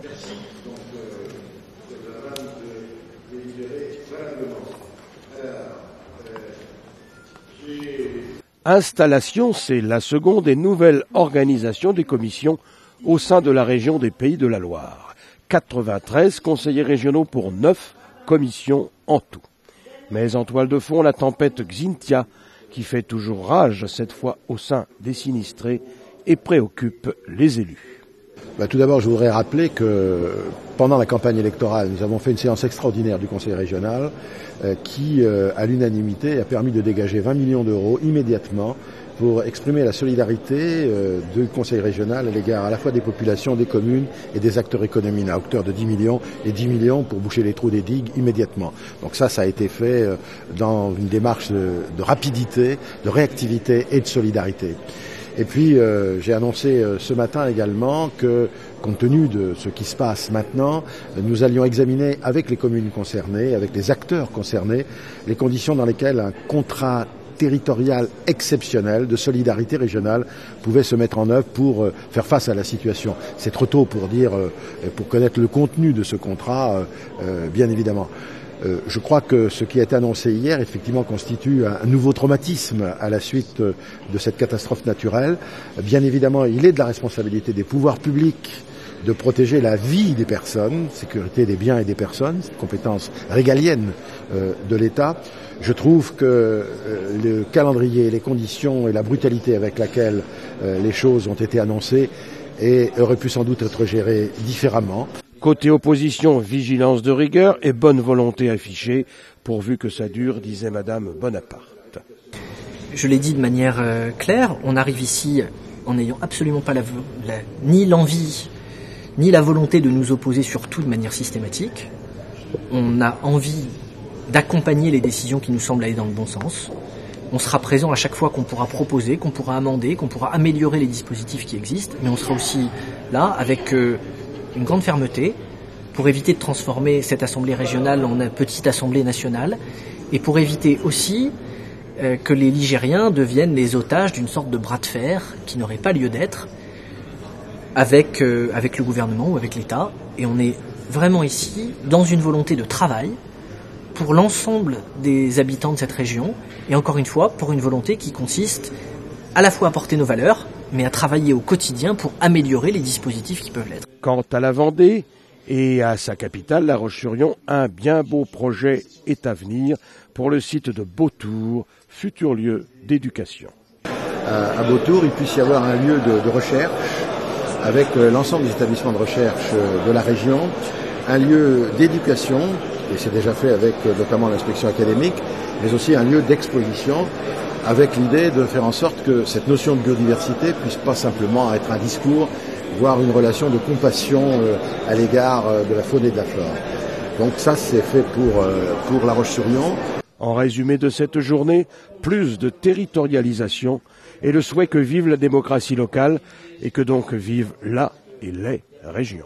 Merci. Donc, c'est la vanne de délibérer valablement. Installation, c'est la seconde et nouvelle organisation des commissions au sein de la région des Pays de la Loire. 93 conseillers régionaux pour 9 commissions en tout. Mais en toile de fond, la tempête Xynthia, qui fait toujours rage, cette fois au sein des sinistrés, et préoccupe les élus. Tout d'abord, je voudrais rappeler que pendant la campagne électorale, nous avons fait une séance extraordinaire du Conseil régional qui, à l'unanimité, a permis de dégager 20 millions d'euros immédiatement pour exprimer la solidarité du Conseil régional à l'égard à la fois des populations, des communes et des acteurs économiques à hauteur de 10 millions et 10 millions pour boucher les trous des digues immédiatement. Donc ça a été fait dans une démarche de rapidité, de réactivité et de solidarité. Et puis, j'ai annoncé ce matin également que, compte tenu de ce qui se passe maintenant, nous allions examiner avec les communes concernées, avec les acteurs concernés, les conditions dans lesquelles un contrat territorial exceptionnel de solidarité régionale pouvait se mettre en œuvre pour faire face à la situation. C'est trop tôt pour dire, pour connaître le contenu de ce contrat, bien évidemment. Je crois que ce qui a été annoncé hier, effectivement, constitue un nouveau traumatisme à la suite de cette catastrophe naturelle. Bien évidemment, il est de la responsabilité des pouvoirs publics de protéger la vie des personnes, sécurité des biens et des personnes, c'est une compétence régalienne de l'État. Je trouve que le calendrier, les conditions et la brutalité avec laquelle les choses ont été annoncées auraient pu sans doute être gérées différemment. Côté opposition, vigilance de rigueur et bonne volonté affichée, pourvu que ça dure, disait Madame Bonaparte. Je l'ai dit de manière claire, on arrive ici en n'ayant absolument pas ni l'envie, ni la volonté de nous opposer sur tout de manière systématique. On a envie d'accompagner les décisions qui nous semblent aller dans le bon sens. On sera présent à chaque fois qu'on pourra proposer, qu'on pourra amender, qu'on pourra améliorer les dispositifs qui existent, mais on sera aussi là avec une grande fermeté pour éviter de transformer cette assemblée régionale en une petite assemblée nationale et pour éviter aussi que les Ligériens deviennent les otages d'une sorte de bras de fer qui n'aurait pas lieu d'être avec le gouvernement ou avec l'État. Et on est vraiment ici dans une volonté de travail pour l'ensemble des habitants de cette région et encore une fois pour une volonté qui consiste à la fois à porter nos valeurs mais à travailler au quotidien pour améliorer les dispositifs qui peuvent l'être. Quant à la Vendée et à sa capitale, La Roche-sur-Yon, un bien beau projet est à venir pour le site de Beautour, futur lieu d'éducation. À Beautour, il puisse y avoir un lieu de recherche avec l'ensemble des établissements de recherche de la région, un lieu d'éducation, et c'est déjà fait avec notamment l'inspection académique, mais aussi un lieu d'exposition, avec l'idée de faire en sorte que cette notion de biodiversité puisse pas simplement être un discours, voire une relation de compassion à l'égard de la faune et de la flore. Donc ça, c'est fait pour La Roche-sur-Yon. En résumé de cette journée, plus de territorialisation et le souhait que vive la démocratie locale et que donc vivent la et les régions.